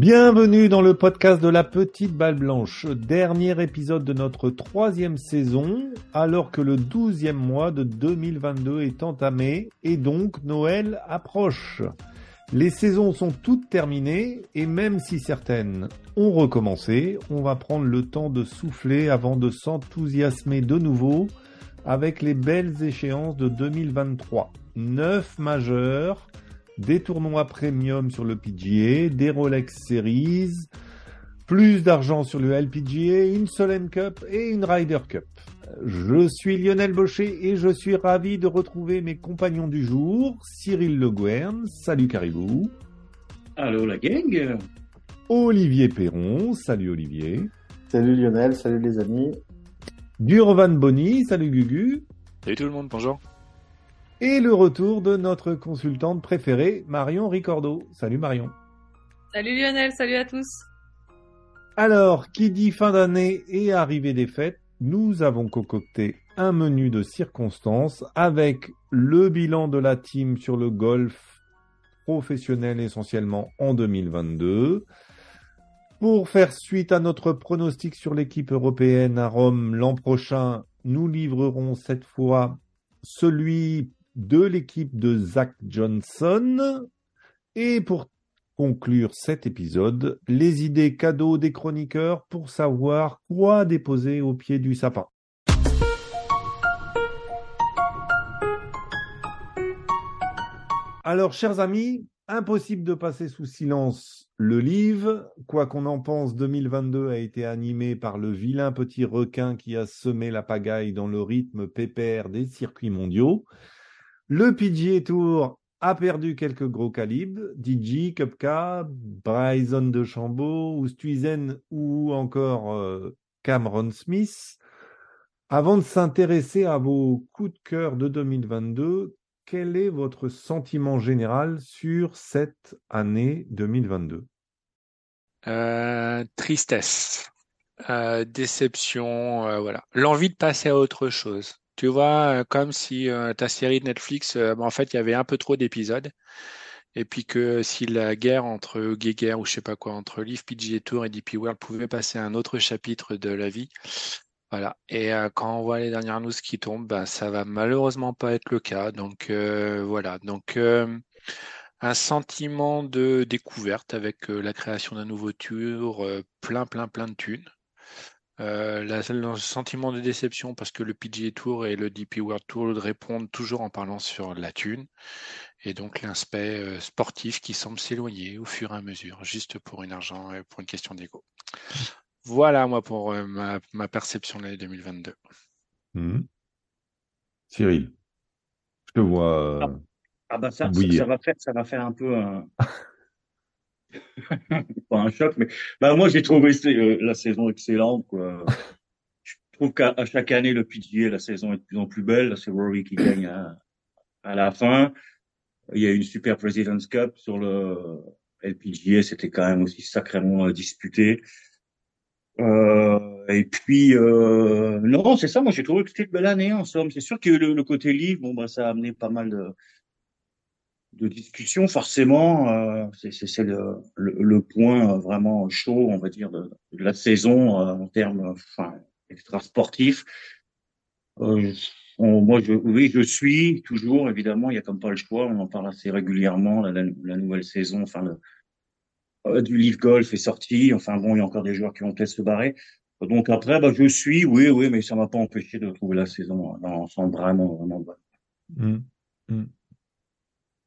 Bienvenue dans le podcast de la Petite Balle Blanche, dernier épisode de notre 3e saison, alors que le 12e mois de 2022 est entamé et donc Noël approche. Les saisons sont toutes terminées et même si certaines ont recommencé, on va prendre le temps de souffler avant de s'enthousiasmer de nouveau avec les belles échéances de 2023. 9 majeurs, des tournois premium sur le PGA, des Rolex Series, plus d'argent sur le LPGA, une Solheim Cup et une Ryder Cup. Je suis Lionel Baucher et je suis ravi de retrouver mes compagnons du jour, Cyril Le Gouern, salut Caribou. Allô la gang. Olivier Perron, salut Olivier. Salut Lionel, salut les amis. Durvan Bonny, salut Gugu. Salut tout le monde, bonjour. Et le retour de notre consultante préférée, Marion Ricordo. Salut Marion. Salut Lionel, salut à tous. Alors, qui dit fin d'année et arrivée des fêtes, nous avons concocté un menu de circonstances avec le bilan de la team sur le golf professionnel essentiellement en 2022. Pour faire suite à notre pronostic sur l'équipe européenne à Rome l'an prochain, nous livrerons cette fois celui de l'équipe de Zach Johnson. Et pour conclure cet épisode, les idées cadeaux des chroniqueurs pour savoir quoi déposer au pied du sapin. Alors, chers amis, impossible de passer sous silence le livre. Quoi qu'on en pense, 2022 a été animé par le vilain petit requin qui a semé la pagaille dans le rythme pépère des circuits mondiaux. Le PGA Tour a perdu quelques gros calibres, DJ, Koepka, Bryson DeChambeau, Oosthuizen ou encore Cameron Smith. Avant de s'intéresser à vos coups de cœur de 2022, quel est votre sentiment général sur cette année 2022 ? Tristesse, déception, voilà. L'envie de passer à autre chose. Tu vois, comme si ta série de Netflix, en fait, il y avait un peu trop d'épisodes. Et puis que si la guerre entre Geiger ou je sais pas quoi, entre Live PGA Tour et DP World pouvait passer à un autre chapitre de la vie. Voilà. Et quand on voit les dernières news qui tombent, ça va malheureusement pas être le cas. Donc voilà. Donc un sentiment de découverte avec la création d'un nouveau tour, plein de thunes. Le sentiment de déception parce que le PGA Tour et le DP World Tour répondent toujours en parlant sur la thune et donc l'aspect sportif qui semble s'éloigner au fur et à mesure, juste pour pour une question d'ego. Voilà moi pour ma perception de l'année 2022. Cyril, je te vois Ça bouillir. ça va faire un peu pas un choc, mais moi j'ai trouvé la saison excellente, quoi. Je trouve qu'à chaque année le PGA, la saison est de plus en plus belle. Là, c'est Rory qui gagne à la fin. Il y a une super President's Cup sur le LPGA, c'était quand même aussi sacrément disputé. Et puis non, c'est ça. Moi j'ai trouvé que c'était une belle année en somme. C'est sûr que le côté livre, ça a amené pas mal de discussion, forcément, c'est le point vraiment chaud, on va dire, de la saison en termes extra sportifs. Oui, je suis toujours, évidemment, il y a comme pas le choix, on en parle assez régulièrement, la nouvelle saison, du Live Golf est sortie, il y a encore des joueurs qui vont peut-être se barrer. Donc après, je suis, oui, mais ça m'a pas empêché de trouver la saison dans l'ensemble vraiment bonne.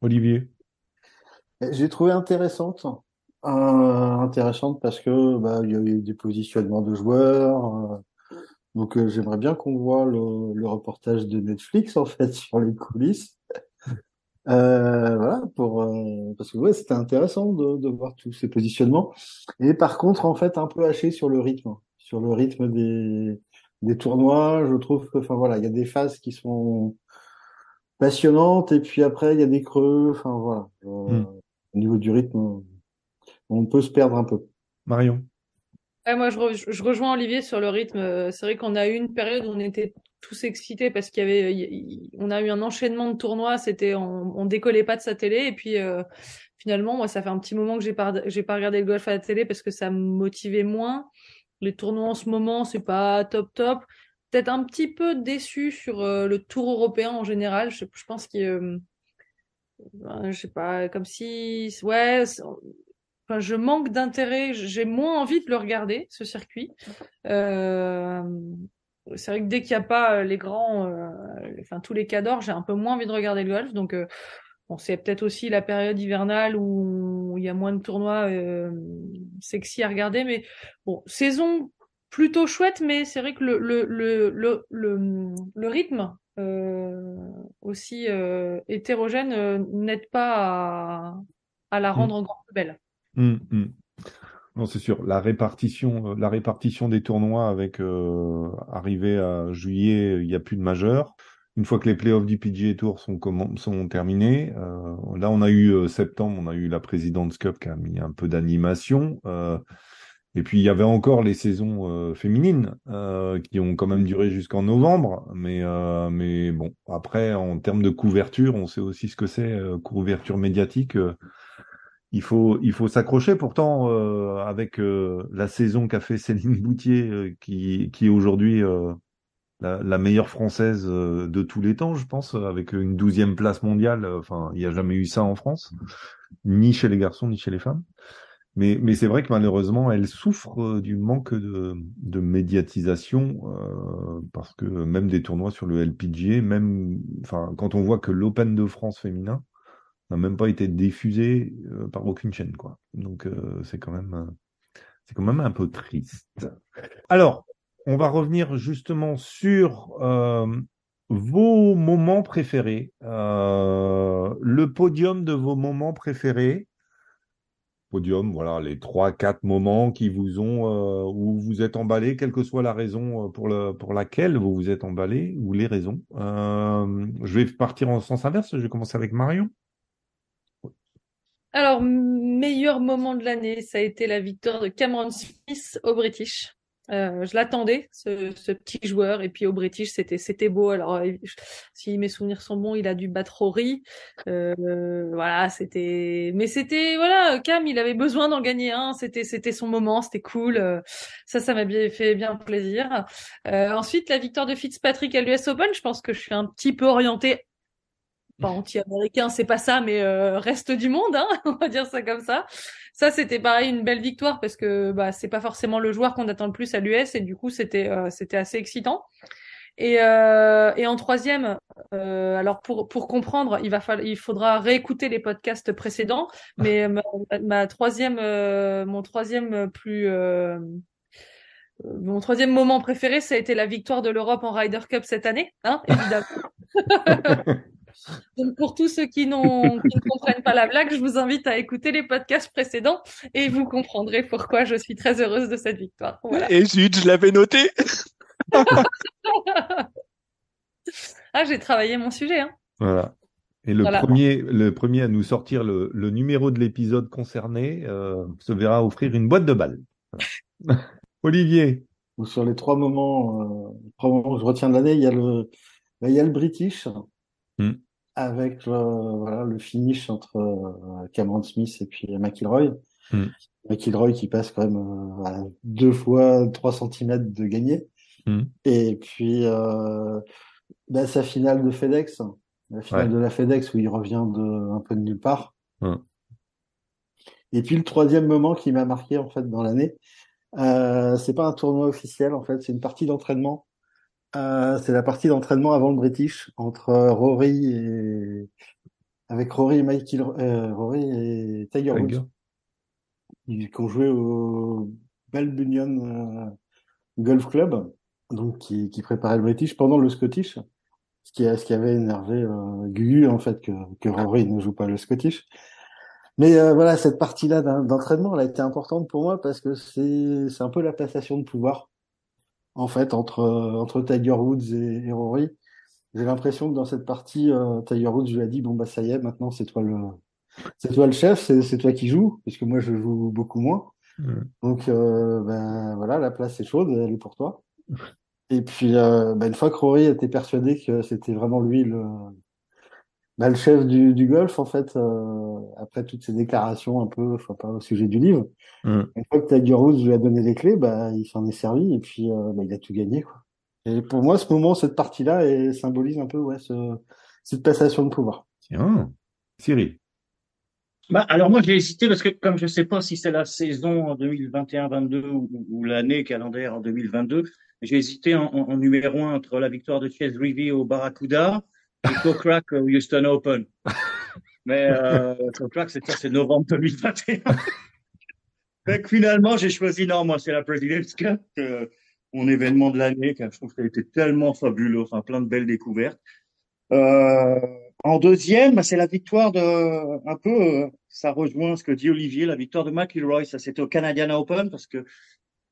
Olivier ? J'ai trouvé intéressante parce que il y a eu des positionnements de joueurs. Donc j'aimerais bien qu'on voit le reportage de Netflix en fait sur les coulisses. Voilà parce que c'était intéressant de voir tous ces positionnements. Et par contre en fait un peu haché sur le rythme des tournois. Je trouve que il y a des phases qui sont passionnantes et puis après il y a des creux. Au niveau du rythme, on peut se perdre un peu. Marion ? Ouais, moi, je rejoins Olivier sur le rythme. C'est vrai qu'on a eu une période où on était tous excités parce on a eu un enchaînement de tournois, on décollait pas de sa télé et puis finalement, moi, ça fait un petit moment que j'ai pas regardé le golf à la télé parce que ça me motivait moins. Les tournois en ce moment, c'est pas top top. Peut-être un petit peu déçu sur le tour européen en général. Je pense je sais pas, comme si, ouais, enfin, je manque d'intérêt. J'ai moins envie de le regarder, ce circuit. Euh, c'est vrai que dès qu'il n'y a pas les grands, enfin tous les cadors, j'ai un peu moins envie de regarder le golf. Donc, bon, c'est peut-être aussi la période hivernale où il y a moins de tournois sexy à regarder. Mais bon, saison plutôt chouette, mais c'est vrai que le rythme aussi hétérogène n'aide pas à la Mm. rendre encore plus belle. Mm. Non, c'est sûr. La répartition des tournois avec arrivé à juillet, il n'y a plus de majeur. Une fois que les playoffs du PGA Tour sont terminés, là on a eu septembre, on a eu la President's Cup qui a mis un peu d'animation. Et puis il y avait encore les saisons féminines qui ont quand même duré jusqu'en novembre. Mais bon, après en termes de couverture, on sait aussi ce que c'est couverture médiatique. Il faut s'accrocher. Pourtant, avec la saison qu'a fait Céline Boutier, qui est aujourd'hui la meilleure française de tous les temps, je pense, avec une 12e place mondiale. Enfin, il n'y a jamais eu ça en France, ni chez les garçons, ni chez les femmes. Mais c'est vrai que malheureusement, elle souffre du manque de médiatisation, parce que même des tournois sur le LPGA, enfin, quand on voit que l'Open de France féminin n'a même pas été diffusé par aucune chaîne, quoi. Donc c'est quand même un peu triste. Alors, on va revenir justement sur vos moments préférés, le podium de vos moments préférés. Podium, voilà, les 3, 4 moments qui vous ont où vous êtes emballé, quelle que soit la raison pour laquelle vous vous êtes emballé ou les raisons. Je vais partir en sens inverse. Je vais commencer avec Marion. Alors, meilleur moment de l'année, ça a été la victoire de Cameron Smith au British. Je l'attendais, ce petit joueur, et puis au British, c'était beau. Alors, si mes souvenirs sont bons, il a dû battre Rory. Voilà, voilà, Cam, il avait besoin d'en gagner un. C'était son moment, c'était cool. Ça m'a fait bien plaisir. Ensuite, la victoire de Fitzpatrick à l'US Open. Je pense que je suis un petit peu orientée pas anti-américain, c'est pas ça, mais reste du monde, hein, on va dire ça comme ça. Ça, c'était pareil, une belle victoire parce que bah c'est pas forcément le joueur qu'on attend le plus à l'US et du coup c'était assez excitant. Et en troisième, alors pour comprendre, il faudra réécouter les podcasts précédents, mais mon troisième moment préféré, ça a été la victoire de l'Europe en Ryder Cup cette année, hein, évidemment. Donc pour tous ceux qui ne comprennent pas la blague, je vous invite à écouter les podcasts précédents et vous comprendrez pourquoi je suis très heureuse de cette victoire. Voilà. Et zut, je l'avais noté. Ah, j'ai travaillé mon sujet, hein. Voilà. Et Voilà. le premier à nous sortir le numéro de l'épisode concerné se verra offrir une boîte de balles. Voilà. Olivier. Donc, sur les 3 moments que je retiens de l'année, il y a le British Hmm. avec voilà, le finish entre Cameron Smith et puis McIlroy. Hmm. McIlroy qui passe quand même à 2 fois 3 centimètres de gagner. Hmm. Et puis sa finale de FedEx, la finale Ouais. de la FedEx où il revient un peu de nulle part. Hmm. Et puis le troisième moment qui m'a marqué en fait dans l'année, c'est pas un tournoi officiel en fait, c'est une partie d'entraînement. C'est la partie d'entraînement avant le British entre Rory et Tiger Woods, qui ont joué au Balbunion Golf Club, donc qui préparait le British pendant le Scottish, ce qui avait énervé Gugu en fait que Rory ne joue pas le Scottish. Mais voilà, cette partie-là d'entraînement, elle a été importante pour moi parce que c'est un peu la passation de pouvoir en fait entre Tiger Woods et Rory. J'ai l'impression que dans cette partie, Tiger Woods lui a dit bon bah ça y est, maintenant c'est toi le chef, c'est toi qui joues, puisque moi je joue beaucoup moins. Hmm. Donc ben voilà, la place est chaude, elle est pour toi. Et puis, une fois que Rory était persuadé que c'était vraiment lui le chef du golf, en fait, après toutes ces déclarations un peu, enfin, pas au sujet du livre, Mm. une fois que Tiger Woods lui a donné les clés, il s'en est servi et puis il a tout gagné, quoi. Et pour moi, ce moment, cette partie-là, symbolise un peu, ouais, cette passation de pouvoir. Tiens. Cyril. Bah, alors moi j'ai hésité parce que comme je sais pas si c'est la saison en 2021-22 ou l'année calendaire en 2022, j'ai hésité en numéro un entre la victoire de Chase Reavie au Barracuda et Kokrak au Houston Open. Mais Kokrak c'est novembre 2021. Fait que finalement j'ai choisi non moi c'est la President's Cup, mon événement de l'année, car je trouve que ça a été tellement fabuleux, enfin plein de belles découvertes. Euh, En deuxième, c'est la victoire de, un peu, ça rejoint ce que dit Olivier, la victoire de McIlroy. Ça, c'était au Canadian Open parce que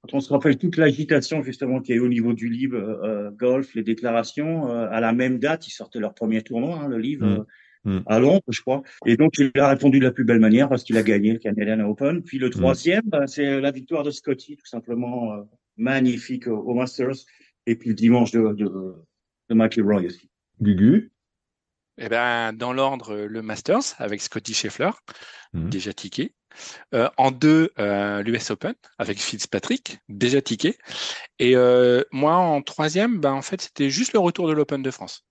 quand on se rappelle toute l'agitation justement qu'il y a eu au niveau du livre golf, les déclarations, à la même date, ils sortaient leur premier tournoi, hein, le livre, Mm. Mm. à Londres, je crois. Et donc, il a répondu de la plus belle manière parce qu'il a gagné le Canadian Open. Puis le Mm. troisième, c'est la victoire de Scotty, tout simplement magnifique au Masters. Et puis le dimanche de McIlroy aussi. Gugu. Eh ben, dans l'ordre, le Masters avec Scotty Scheffler, Mm. déjà tiqué. En deux, l'US Open avec Fitzpatrick, déjà tiqué. Et moi, en troisième, en fait, c'était juste le retour de l'Open de France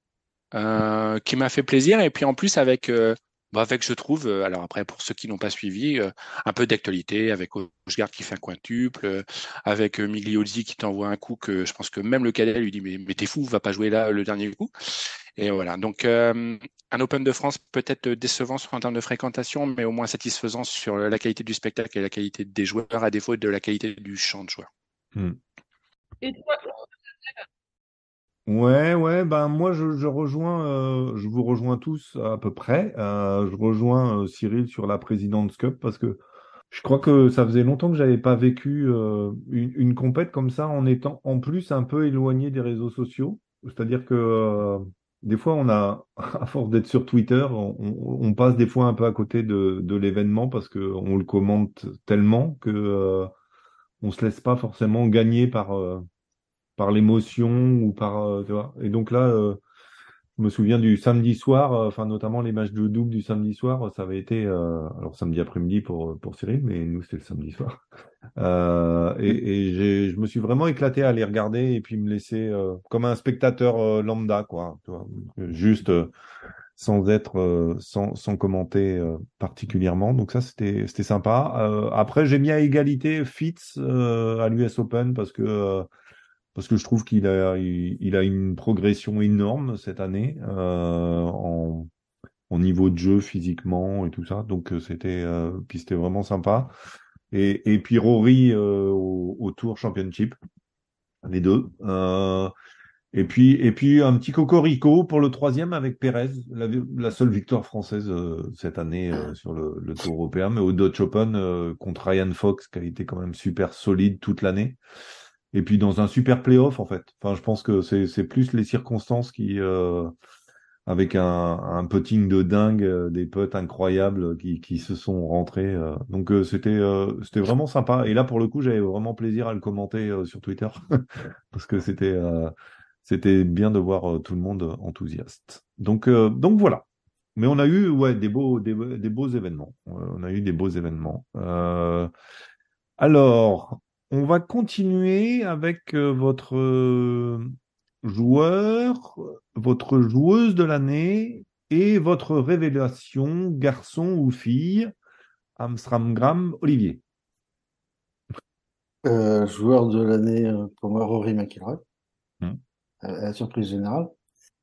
qui m'a fait plaisir. Et puis en plus, avec je trouve, alors après, pour ceux qui n'ont pas suivi, un peu d'actualité avec Ogegaard qui fait un quintuple, avec Migliozzi qui t'envoie un coup que je pense que même le cadet lui dit mais t'es fou, va pas jouer là le dernier coup. Et voilà, donc un Open de France peut-être décevant en termes de fréquentation, mais au moins satisfaisant sur la qualité du spectacle et la qualité des joueurs, à défaut de la qualité du champ de joueurs. Mm. Et toi, Ouais, moi je vous rejoins tous à peu près. Je rejoins Cyril sur la President's Cup parce que je crois que ça faisait longtemps que j'avais pas vécu une compète comme ça en étant en plus un peu éloigné des réseaux sociaux. C'est-à-dire que des fois à force d'être sur Twitter, on passe des fois un peu à côté de l'événement parce que on le commente tellement que on se laisse pas forcément gagner par l'émotion ou tu vois. Et donc là, je me souviens du samedi soir, enfin notamment les matchs de double du samedi soir, ça avait été, alors samedi après-midi pour Cyril, mais nous c'était le samedi soir. Je me suis vraiment éclaté à les regarder et puis me laisser comme un spectateur lambda, quoi, tu vois, juste sans commenter particulièrement. Donc ça c'était sympa. Après j'ai mis à égalité Fitz à l'US Open parce que je trouve qu'il a une progression énorme cette année en niveau de jeu physiquement et tout ça. Donc puis c'était vraiment sympa. Et puis Rory au Tour Championship, les deux. Et puis un petit cocorico pour le troisième avec Pérez, la seule victoire française cette année sur le Tour européen, mais au Dutch Open contre Ryan Fox qui a été quand même super solide toute l'année. Et puis dans un super playoff en fait. Enfin, je pense que c'est plus les circonstances qui avec un putting de dingue, des putts incroyables qui se sont rentrés. Donc c'était vraiment sympa. Et là pour le coup j'avais vraiment plaisir à le commenter sur Twitter parce que c'était bien de voir tout le monde enthousiaste. Donc voilà. Mais on a eu ouais des beaux événements. On a eu des beaux événements. Alors, on va continuer avec joueur, votre joueuse de l'année et votre révélation, garçon ou fille. Amstramgram, Olivier. Joueur de l'année pour moi, Rory McIlroy, Hmm. à la surprise générale.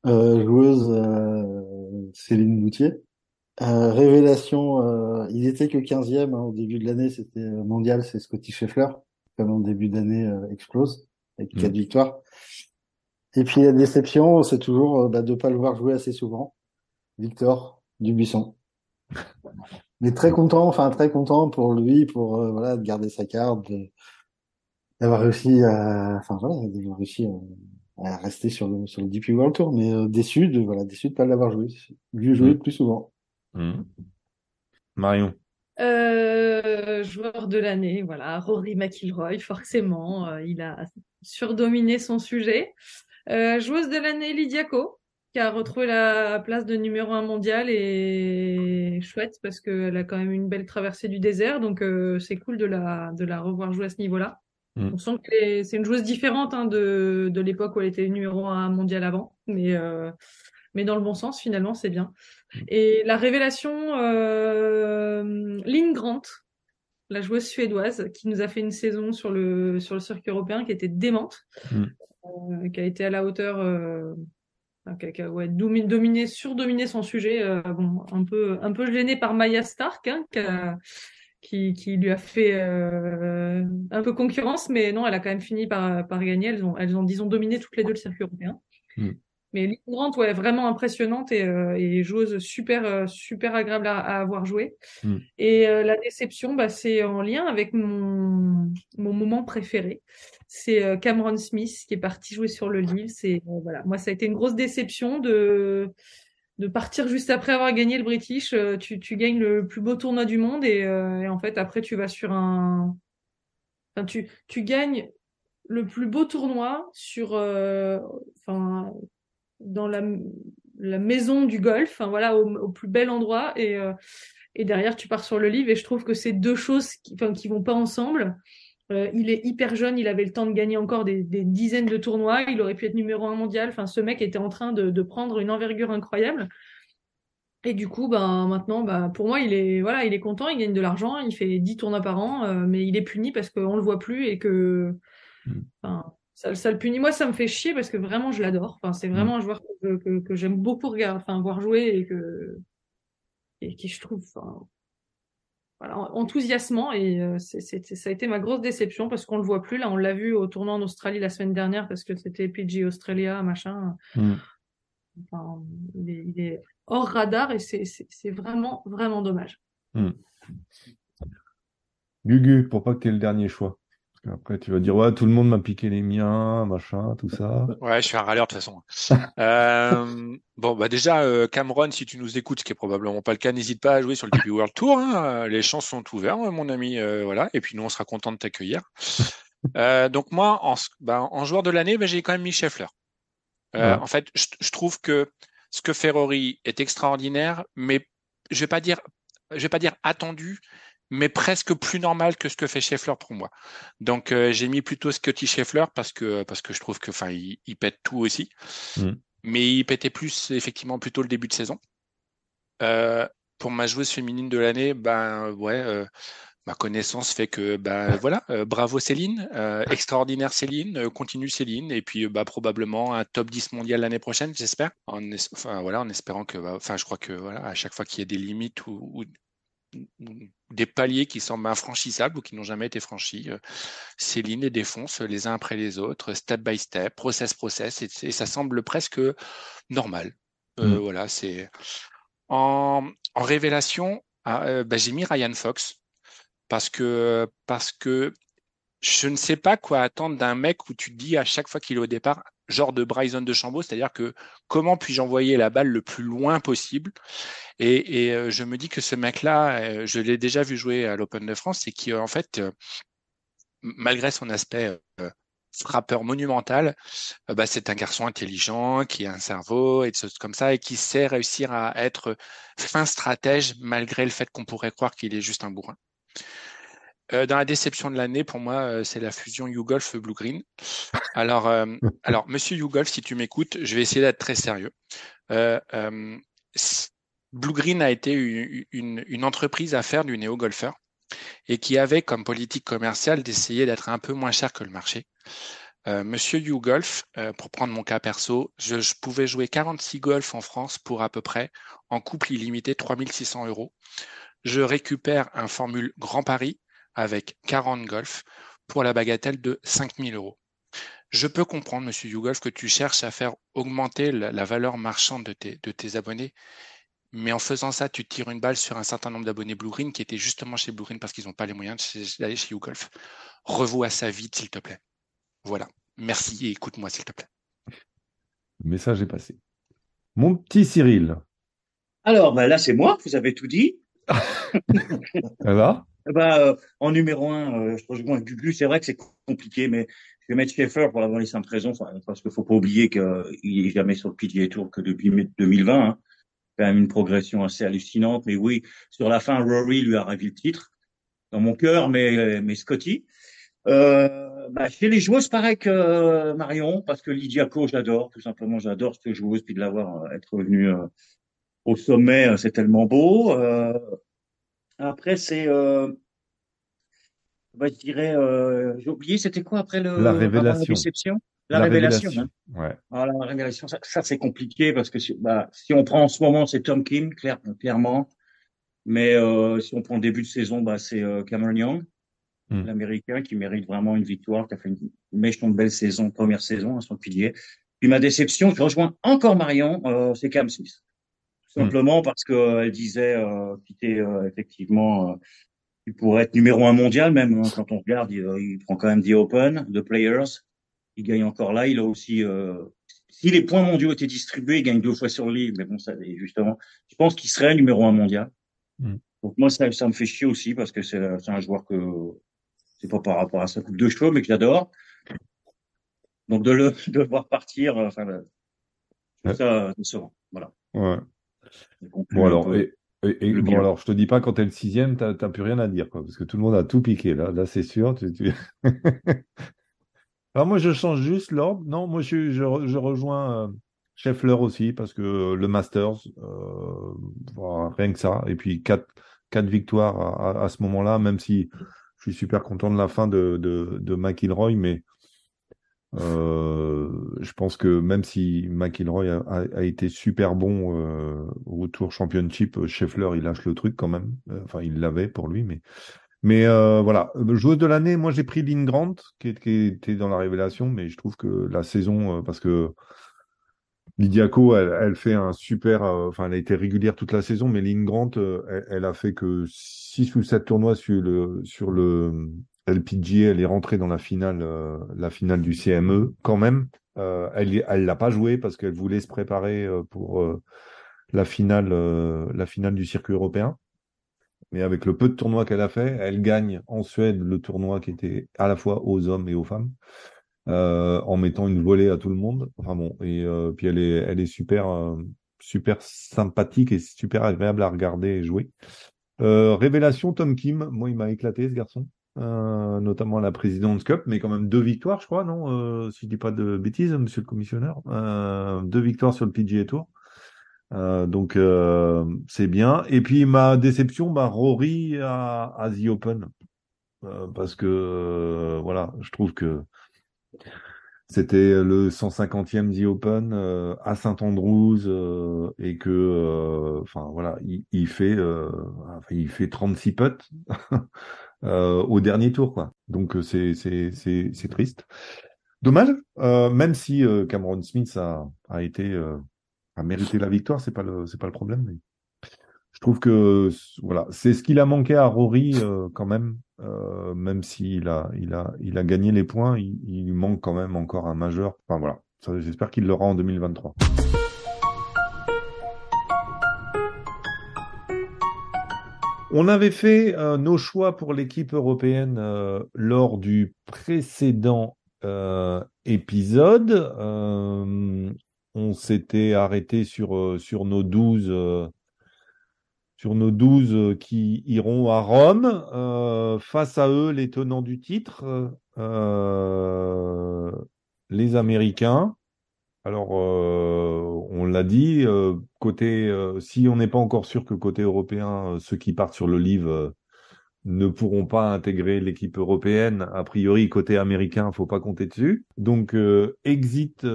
Joueuse Céline Boutier. Révélation, il était que 15e au début de l'année, c'était mondial, c'est Scotty Scheffler, comme en début d'année explose avec 4 Hmm. victoires. Et puis la déception, c'est toujours de pas le voir jouer assez souvent. Victor Dubuisson. Mais très content pour lui, pour voilà, de garder sa carte, d'avoir réussi d'avoir réussi à rester sur le DP World Tour, mais déçu de pas l'avoir joué, lui jouer Hmm. plus souvent. Hmm. Marion. joueur de l'année, voilà, Rory McIlroy, forcément, surdominé son sujet. Joueuse de l'année, Lydia Ko, qui a retrouvé la place de numéro 1 mondial et chouette parce qu'elle a quand même une belle traversée du désert. Donc, c'est cool de la revoir jouer à ce niveau-là. On sent que c'est une joueuse différente de l'époque où elle était numéro 1 mondial avant. Mais dans le bon sens, finalement, c'est bien. Et la révélation, Lynn Grant, la joueuse suédoise, qui nous a fait une saison sur le circuit européen qui était démente, qui a été à la hauteur, qui a surdominé son sujet, un peu gênée par Maya Stark, hein, qui lui a fait un peu concurrence, mais non, elle a quand même fini par gagner. Elles ont, disons, dominé toutes les deux le circuit européen. Mais Lynn Grant, ouais, vraiment impressionnante et joueuse super agréable à avoir joué. Et la déception, c'est en lien avec mon moment préféré. C'est Cameron Smith qui est parti jouer sur le Lille. Voilà, moi ça a été une grosse déception de partir juste après avoir gagné le British. Tu gagnes le plus beau tournoi du monde et en fait après tu vas sur enfin tu gagnes le plus beau tournoi sur dans la maison du golf, enfin voilà, au plus bel endroit et derrière tu pars sur le livre et je trouve que c'est deux choses qui vont pas ensemble. Il est hyper jeune, il avait le temps de gagner encore des dizaines de tournois, il aurait pu être numéro 1 mondial. Enfin, ce mec était en train de prendre une envergure incroyable. Et du coup, maintenant, pour moi, il est content, il gagne de l'argent, il fait 10 tournois par an, mais il est puni parce qu'on le voit plus et que, enfin, ça le punit. Moi, ça me fait chier parce que vraiment, je l'adore. Enfin, c'est vraiment un joueur que j'aime beaucoup voir jouer et qui je trouve, voilà, enthousiasmant et ça a été ma grosse déception parce qu'on le voit plus. Là, on l'a vu au tournoi en Australie la semaine dernière parce que c'était PG Australia, machin. Enfin, il est hors radar et c'est vraiment, vraiment dommage. Gugu, pour pas que tu aies le dernier choix. Parce qu'après, tu vas dire, ouais, tout le monde m'a piqué les miens, machin, tout ça. Ouais, je suis un râleur de toute façon. Déjà, Cameron, si tu nous écoutes, ce qui est probablement pas le cas, n'hésite pas à jouer sur le DP World Tour. Hein. Les chances sont ouvertes, mon ami. Voilà. Et puis nous, on sera content de t'accueillir. Donc moi, en joueur de l'année, j'ai quand même mis Scheffler. Voilà. En fait, je trouve que ce que fait Rory est extraordinaire, mais je vais pas dire attendu, mais presque plus normal que ce que fait Scheffler pour moi. Donc j'ai mis plutôt Scotty Scheffler parce que je trouve que il pète tout aussi, mais il pétait plus effectivement plutôt le début de saison. Pour ma joueuse féminine de l'année, ma connaissance fait que bravo Céline, extraordinaire Céline, continue Céline, et puis probablement un top 10 mondial l'année prochaine, j'espère. En espérant que, je crois que à chaque fois qu'il y a des limites ou des paliers qui semblent infranchissables ou qui n'ont jamais été franchis, Céline les défonce les uns après les autres, step by step, process, et ça semble presque normal. Voilà, c'est en révélation. J'ai mis Ryan Fox. Parce que je ne sais pas quoi attendre d'un mec où tu te dis à chaque fois qu'il est au départ, genre de Bryson DeChambeau, c'est-à-dire que comment puis-je envoyer la balle le plus loin possible et je me dis que ce mec-là, je l'ai déjà vu jouer à l'Open de France et qui en fait, malgré son aspect frappeur monumental, c'est un garçon intelligent qui a un cerveau et des choses comme ça et qui sait réussir à être fin stratège malgré le fait qu'on pourrait croire qu'il est juste un bourrin. Dans la déception de l'année, pour moi, c'est la fusion YouGolf Blue Green. Alors, Monsieur YouGolf, si tu m'écoutes, je vais essayer d'être très sérieux. Blue Green a été une entreprise à faire du néo-golfeur et qui avait comme politique commerciale d'essayer d'être un peu moins cher que le marché. Monsieur YouGolf, pour prendre mon cas perso, je pouvais jouer 46 golf en France pour à peu près, en couple illimité, 3 600 €. Je récupère un formule Grand Paris avec 40 golf pour la bagatelle de 5 000 €. Je peux comprendre, Monsieur YouGolf, que tu cherches à faire augmenter la valeur marchande de tes abonnés, mais en faisant ça, tu tires une balle sur un certain nombre d'abonnés Blue Green qui étaient justement chez Blue Green parce qu'ils n'ont pas les moyens d'aller chez YouGolf. Revois ça vite, s'il te plaît. Voilà. Merci et écoute-moi, s'il te plaît. Le message est passé. Mon petit Cyril. Alors, là, c'est moi, vous avez tout dit. Ça va ? En numéro 1, je rejoins Gugu, c'est vrai que c'est compliqué, mais Je vais mettre Schaeffer pour la bonne et simple raison, parce qu'il faut pas oublier qu'il est jamais sur le PGA Tour que depuis 2020. Hein. Quand même une progression assez hallucinante. Mais oui, sur la fin, Rory lui a ravi le titre dans mon cœur, mais Scotty. Chez les joueuses, pareil que Marion, parce que Lydia Ko, j'adore, tout simplement, j'adore cette joueuse, puis de l'avoir être revenue au sommet, c'est tellement beau. Après, je dirais, j'ai oublié, c'était quoi après La avant la révélation. déception? La La révélation, hein. révélation. Ouais. Voilà, la révélation, ça c'est compliqué parce que si on prend en ce moment, c'est Tom Kim, clairement. Mais si on prend le début de saison, c'est Cameron Young, Mm. l'Américain, qui mérite vraiment une victoire, qui a fait une méchante belle saison, première saison, à son pilier. Puis ma déception, je rejoins encore Marion, c'est Cam Smith. Tout Mm. simplement parce que elle disait qu'il était effectivement, il pourrait être numéro 1 mondial même. Hein, quand on regarde, il prend quand même des Open, de Players. Il gagne encore là. Il a aussi, si les points mondiaux étaient distribués, il gagne 2 fois sur le livre. Mais bon, ça, justement, je pense qu'il serait numéro 1 mondial. Mm. Donc moi, ça me fait chier aussi parce que c'est un joueur que c'est pas par rapport à sa coupe de cheveux, mais que j'adore. Donc de le voir partir, je trouve ça décevant. Voilà. Ouais. Je conclue Bon un alors, peu le bon bilan. alors, je te dis pas quand t'es le sixième, t'as plus rien à dire, quoi, parce que tout le monde a tout piqué là, c'est sûr. Alors moi, je change juste l'ordre. Non, moi, je rejoins Scheffler aussi parce que le Masters, voilà, rien que ça. Et puis quatre victoires à ce moment-là, même si je suis super content de la fin de McIlroy, mais je pense que même si McIlroy a été super bon au Tour Championship, Scheffler, il lâche le truc quand même. Enfin, il l'avait pour lui, mais voilà, joueuse de l'année, moi j'ai pris Lynn Grant, qui était dans la révélation, mais je trouve que la saison, parce que Lydia Ko, elle fait un super, enfin elle a été régulière toute la saison, mais Lynn Grant, elle a fait que 6 ou 7 tournois sur le LPGA, elle est rentrée dans la finale du CME quand même. Elle l'a pas joué parce qu'elle voulait se préparer pour la finale du circuit européen. Mais avec le peu de tournois qu'elle a fait, elle gagne en Suède le tournoi qui était à la fois aux hommes et aux femmes, en mettant une volée à tout le monde. Enfin bon, et puis elle est super, super sympathique et super agréable à regarder et jouer. Révélation, Tom Kim, moi il m'a éclaté ce garçon, notamment à la President's Cup, mais quand même 2 victoires, je crois, non? Si je dis pas de bêtises, monsieur le commissionneur. 2 victoires sur le PGA Tour. Donc c'est bien. Et puis ma déception, Rory à The Open. Parce que voilà, je trouve que c'était le 150e The Open à Saint Andrews et que enfin voilà, il fait 36 putts au dernier tour, quoi. Donc c'est triste. Dommage, même si Cameron Smith a mérité la victoire, c'est pas le problème. Mais je trouve que voilà, c'est ce qu'il a manqué à Rory quand même s'il a gagné les points, il lui manque quand même encore un majeur. Enfin voilà, j'espère qu'il l'aura en 2023. On avait fait nos choix pour l'équipe européenne lors du précédent épisode. On s'était arrêté sur nos 12 qui iront à Rome. Face à eux, les tenants du titre, les Américains. Alors, on l'a dit, si on n'est pas encore sûr que côté européen, ceux qui partent sur le livre ne pourront pas intégrer l'équipe européenne, a priori, côté américain, faut pas compter dessus. Donc, exit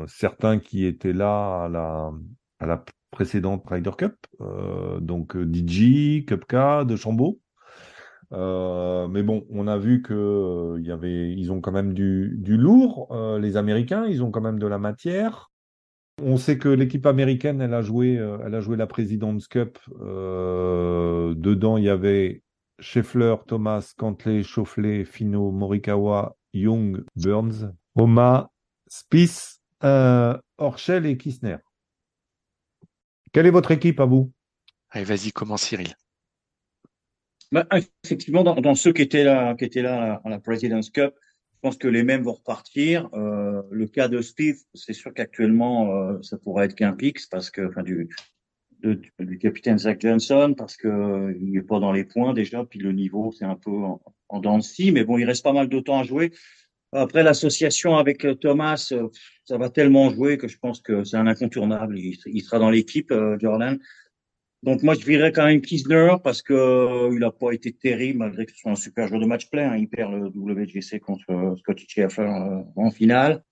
certains qui étaient là à la précédente Ryder Cup, donc DJ, Koepka, DeChambeau. Mais bon, on a vu que ils ont quand même du lourd, les Américains, ils ont quand même de la matière. On sait que l'équipe américaine, elle a joué la President's Cup. Dedans, il y avait Scheffler, Thomas, Cantlay, Schauffele, Finau, Morikawa, Young, Burns, Homa, Spieth, Horschel et Kistner. Quelle est votre équipe à vous? Allez, vas-y, commence Cyril. Effectivement, dans ceux qui étaient là à la President's Cup, je pense que les mêmes vont repartir. Le cas de Steve, c'est sûr qu'actuellement, ça pourrait être qu'un Pix parce que, enfin, du capitaine Zach Johnson, parce que il n'est pas dans les points déjà, puis le niveau, c'est un peu en dents de scie, mais bon, il reste pas mal de temps à jouer. Après, l'association avec Thomas, ça va tellement jouer que je pense que c'est un incontournable. Il sera dans l'équipe, Jordan. Donc moi, je virais quand même Kisner parce que il a pas été terrible malgré que ce soit un super joueur de match play. Hein. Il perd le WGC contre Scottie Scheffler en finale.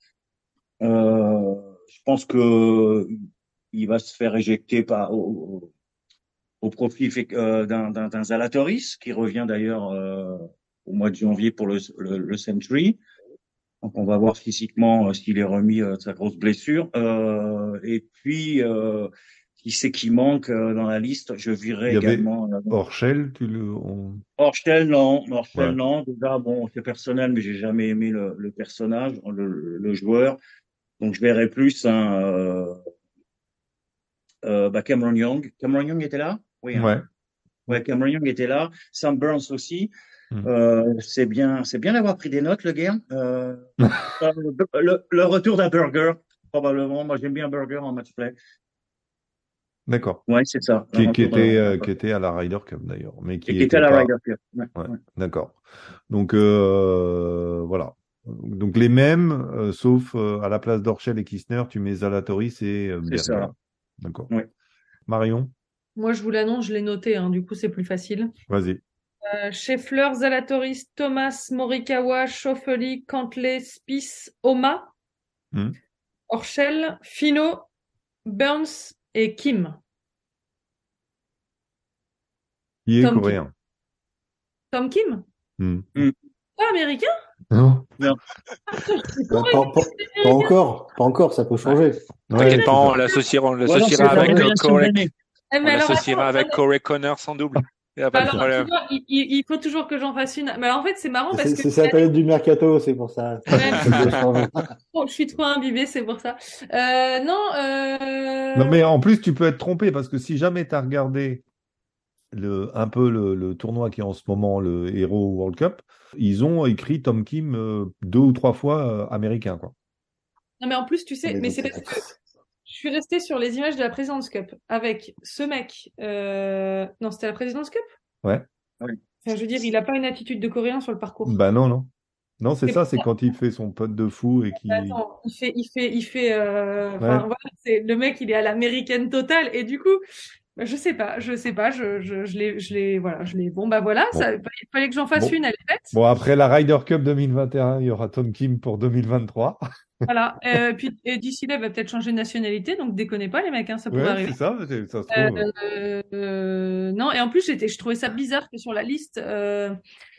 Je pense que il va se faire éjecter au profit d'un Zalatoris qui revient d'ailleurs au mois de janvier pour le Century. Donc on va voir physiquement s'il est remis de sa grosse blessure. Et puis qui c'est qui manque dans la liste? Je Il virais y avait également Orchel, Orchel, non. Ouais. Orchel, non. Déjà, bon, c'est personnel, mais j'ai jamais aimé le personnage, le joueur. Donc je verrais plus Cameron Young. Cameron Young était là? Oui, hein. Ouais. Ouais, Cameron Young était là. Sam Burns aussi. Mm. C'est bien d'avoir pris des notes, le gars. Le retour d'un Burger, probablement. Moi, j'aime bien Burger en match play. D'accord. Ouais, c'est ça. Qui était à la Ryder Cup d'ailleurs, mais Et qui qui était était à la pas. Ryder Cup. Ouais, Ouais, ouais. d'accord. Donc voilà. Donc les mêmes, sauf à la place d'Orchel et Kistner, tu mets Zalatoris et C'est Berger. ça. D'accord. Ouais. Marion, Moi, je vous l'annonce, je l'ai noté, hein, du coup, c'est plus facile. vas-y. Scheffler, Zalatoris, Thomas, Morikawa, Schauffele, Cantlay, Spieth, Homa, Hmm. Orchel, Finau, Burns et Kim. Qui est Tom coréen? Tom Kim? Hmm. Pas américain? Non. Non. Pas encore, ça peut changer. T'inquiète pas, on l'associera Voilà, c'est avec la révélation de Corey. l'année. Eh, mais On alors, l'associera attends, avec Corey Connors en double. Il n'y a pas de alors, tu problème. vois, il faut toujours que j'en fasse une. Mais en fait, c'est marrant parce que C'est la période du mercato, c'est pour ça. Ça peut changer. oh, je suis trop imbibée, c'est pour ça. Non, mais en plus, tu peux être trompé parce que si jamais tu as regardé un peu le tournoi qui est en ce moment, le Hero World Cup, ils ont écrit Tom Kim 2 ou 3 fois américain, quoi. Non, mais en plus, tu sais, Mais mais donc, c'est parce que je suis restée sur les images de la President's Cup avec ce mec. Non, c'était la President's Cup? Ouais. Enfin, je veux dire, il n'a pas une attitude de Coréen sur le parcours. Bah non. Non, c'est C'est ça, pour c'est quand il fait son pote de fou et qui. Attends, il fait. Ouais. Enfin, voilà, le mec, il est à l'américaine totale et du coup, bah, je sais pas, voilà, bon, bah voilà, Bon. il fallait que j'en fasse Bon. une, elle est faite. Bon, après la Ryder Cup 2021, il y aura Tom Kim pour 2023. Voilà. Puis et d'ici là, il va peut-être changer de nationalité, donc déconnez pas les mecs, hein, ça pourrait Ouais, arriver. c'est ça, ça se trouve. Non, et en plus, je trouvais ça bizarre que sur la liste,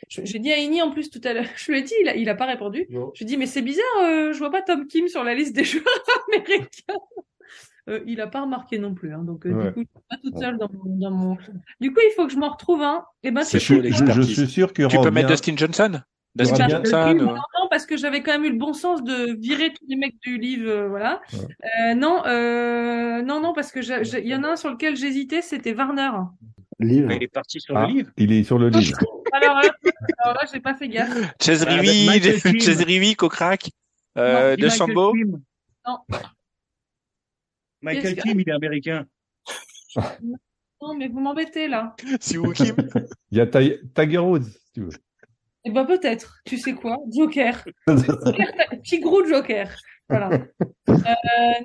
j'ai dit à Ini en plus tout à l'heure, je lui ai dit, il a pas répondu. Non. Je lui ai dit, mais c'est bizarre, je vois pas Tom Kim sur la liste des joueurs américains. Il a pas remarqué non plus, hein, donc Ouais. du coup, je suis pas toute seule dans mon. Du coup, il faut que je m'en retrouve un. Et ben, C'est tu chaud, peux- l'expertise. Je suis sûr qu'il y Tu aura peux mettre bien. Dustin Johnson? Il y aura Dustin bien- Johnson? Non, parce que j'avais quand même eu le bon sens de virer tous les mecs du livre, voilà. Ouais. Non, parce que il y en a un sur lequel j'hésitais, c'était Warner. Livre. Mais il est parti sur le livre. Il est sur le livre. Alors là, j'ai pas fait gaffe. Chase Avec Rivi, Michael Kim. Chase Rivi, Kokrak, Non, de Michael Chambeau. Kim. Non. Michael Qu'est-ce que- Kim, il est américain. Non, mais vous m'embêtez là. Si vous Kim. Il y a Tiger Woods, si tu veux. Eh ben peut-être. Tu sais quoi? Joker. Petit gros Joker. Voilà.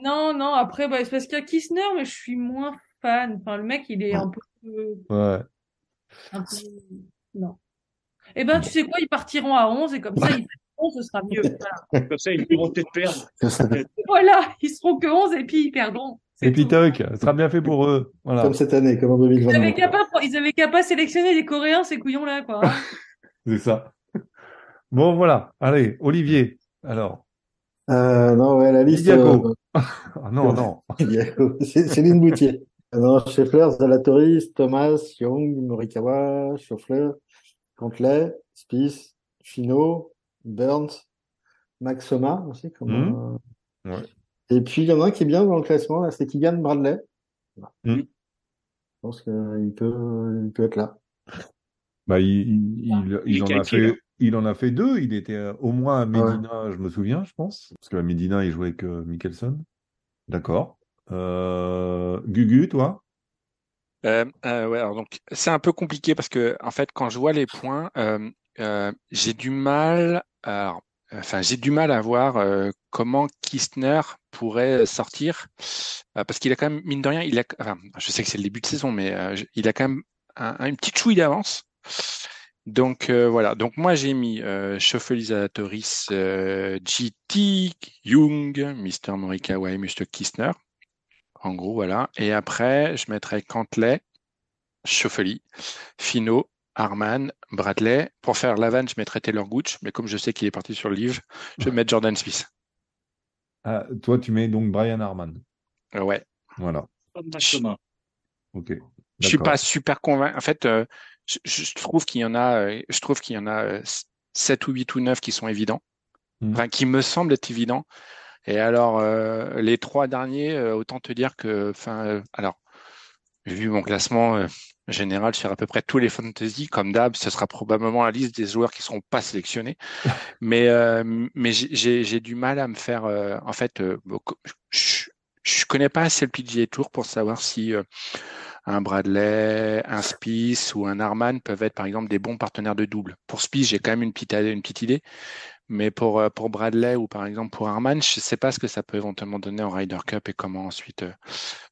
Non. Après, bah, c'est parce qu'il y a Kistner, mais je suis moins fan. Enfin, le mec, il est un peu. Ouais. Un peu... Non. Eh ben, tu sais quoi? Ils partiront à 11 et comme ça, ils perdront, ce sera mieux. Voilà. Comme ça, ils vont peut-être perdre. Voilà, ils seront que 11 et puis ils perdront. C'est Et puis tout. Tuck, ça sera bien fait pour eux. Voilà. Comme cette année, comme en 2022. Ils avaient qu'à pas sélectionner des Coréens, ces couillons-là, quoi. Hein. C'est ça. Bon, voilà. Allez, Olivier. Alors, Non, ouais, la liste. Diaco. Ah non. Céline Boutier. Non, Scheffler, Zalatoris, Thomas, Young, Morikawa, Schauffele, Cantlay, Spieth, Finau, Burns, Max Homa aussi. Ouais. Et puis, il y en a un qui est bien dans le classement, là, c'est Keegan Bradley. Mm. Je pense qu'il peut être là. Bah, il en a fait Il en a fait 2. Il était au moins à Ah ouais. Medina, je me souviens, je pense. Parce qu'à Medina, il jouait avec Mickelson. D'accord. Gugu, toi? Ouais, alors donc c'est un peu compliqué parce que en fait quand je vois les points, j'ai du mal, j'ai du mal à voir comment Kistner pourrait sortir parce qu'il a quand même mine de rien, je sais que c'est le début de saison, mais il a quand même une petite chouille d'avance. Donc voilà, donc moi j'ai mis Schauffele, Zalatoris, GT, Jung, Mr. Morikawa et Mr. Kistner. En gros, voilà. Et après, je mettrais Cantlay, Schauffele, Finau, Harman, Bradley. Pour faire Lavan, je mettrais Taylor Gooch, mais comme je sais qu'il est parti sur le livre, je vais mettre Jordan Smith. Ah, toi, tu mets donc Brian Harman. Ouais. Voilà. Je, Ok. je suis pas D'accord. super convaincu. En fait, je trouve qu'il y en a, 7 ou 8 ou 9 qui sont évidents. Enfin, qui me semblent être évidents. Et alors, les 3 derniers, autant te dire que, alors, vu mon classement général sur à peu près tous les fantasy, comme d'hab, ce sera probablement la liste des joueurs qui seront pas sélectionnés. Mais j'ai du mal à me faire. En fait, je connais pas assez le PGA Tour pour savoir si un Bradley, un Spieth ou un Harman peuvent être par exemple des bons partenaires de double. Pour Spieth, j'ai quand même une petite idée. Mais pour Bradley ou par exemple pour Harman, je ne sais pas ce que ça peut éventuellement donner en Ryder Cup et comment ensuite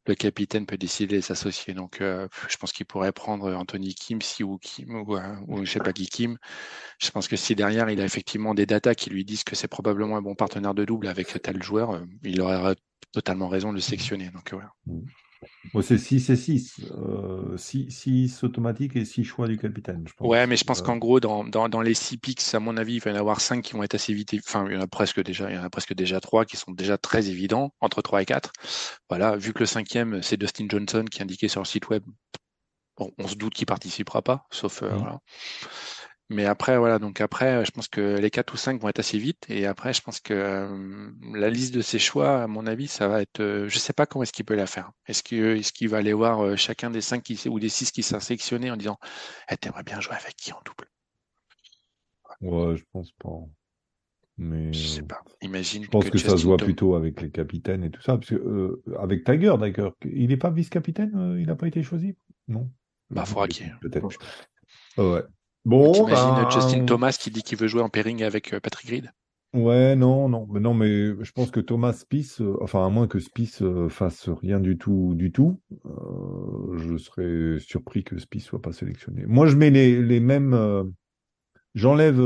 le capitaine peut décider de s'associer. Donc je pense qu'il pourrait prendre Anthony Kim ou je sais pas qui Kim. Je pense que si derrière il a effectivement des datas qui lui disent que c'est probablement un bon partenaire de double avec tel joueur, il aurait totalement raison de le sélectionner. Donc voilà. Bon, c'est 6 et 6. 6 automatiques et 6 choix du capitaine, je Ouais, pense. mais je pense qu'en gros, dans les 6 picks, à mon avis, il va y en avoir 5 qui vont être assez vite. Enfin, il y en a presque déjà 3 qui sont déjà très évidents, entre 3 et 4. Voilà, vu que le 5e, c'est Dustin Johnson qui est indiqué sur le site web, bon, on se doute qu'il participera pas, sauf voilà. Mais après, voilà, donc après, je pense que les 4 ou 5 vont être assez vite. Et après, je pense que la liste de ses choix, à mon avis, ça va être. Je sais pas comment est-ce qu'il peut la faire. Est-ce qu'il va aller voir chacun des 5 ou des 6 qui sont sélectionnés en disant t'aimerais bien jouer avec qui en double? Ouais, je pense pas. Mais Je sais pas. Imagine je pense que que ça se Justin voit Tom. plutôt avec les capitaines et tout ça. Parce que, avec Tiger, d'ailleurs, il n'est pas vice-capitaine, il n'a pas été choisi? Non? Je Bah, dis une faudra bêtise, qu'il. peut-être. Ouais. Bon, T'imagines ben, Justin Thomas qui dit qu'il veut jouer en pairing avec Patrick Reed? ouais, non, non, mais je pense que Thomas Spieth, enfin, à moins que Spieth fasse rien du tout, je serais surpris que Spieth soit pas sélectionné. Moi, je mets les mêmes. J'enlève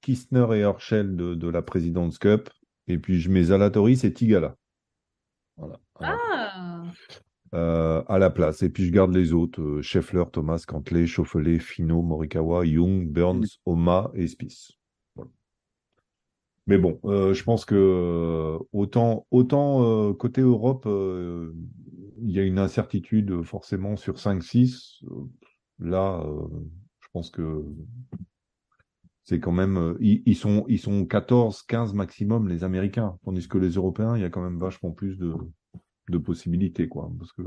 Kistner et Herschel de la President's Cup, et puis je mets Zalatoris et Tigala. Voilà, Ah, à la place. Et puis je garde les autres, Scheffler, Thomas, Cantlay, Schauffele, Finau, Morikawa, Young, Burns, Homa et Spieth. Voilà. Mais bon, je pense que autant côté Europe, il y a une incertitude forcément sur 5-6. Là, je pense que c'est quand même, ils sont 14, 15 maximum, les Américains. Tandis que les Européens, il y a quand même vachement plus de possibilités, quoi. Parce que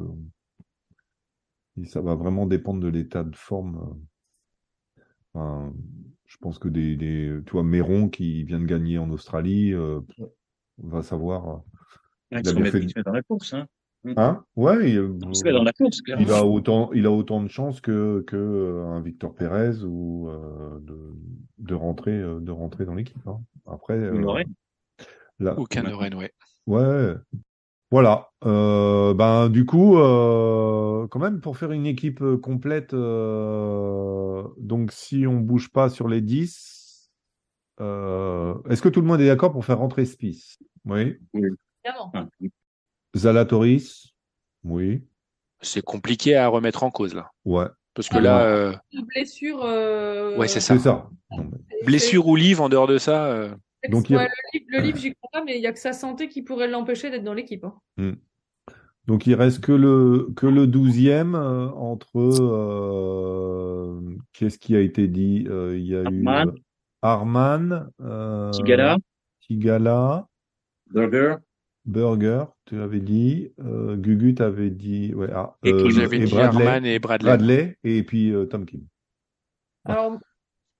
ça va vraiment dépendre de l'état de forme. Enfin, je pense que tu vois, Méron qui vient de gagner en Australie, va savoir. Il Il a se bien remet, fait. il se met dans la course, hein. Hein? Ouais, Il se met dans la course, il clairement. a autant de chances que un Victor Pérez ou de rentrer dans l'équipe, hein. Après, Vous l'aurez. là, Aucun Oren, ouais. ouais. Voilà. Ben, du coup, quand même, pour faire une équipe complète, donc si on bouge pas sur les 10, est-ce que tout le monde est d'accord pour faire rentrer Spieth? Oui. Oui. évidemment. Ah, oui. Zalatoris? Oui. C'est compliqué à remettre en cause, là. Ouais. Parce que Ah, là, de blessure. ouais, c'est C'est ça. ça. Non, mais- Blessure ou livre, en dehors de ça. Donc, Ouais, le livre, j'y crois pas, mais il y a que sa santé qui pourrait l'empêcher d'être dans l'équipe, hein. Hmm. Donc, il reste que le 12e entre. Qu'est-ce qui a été dit? Il y a eu Hartmann, Arman, Tigala, Tigala, Burger, Burger, tu avais dit. Gugu, tu avais dit. Ouais, et Kim. J'avais et dit Bradley. Harman et Bradley. Bradley, et puis Tom Kim. Alors,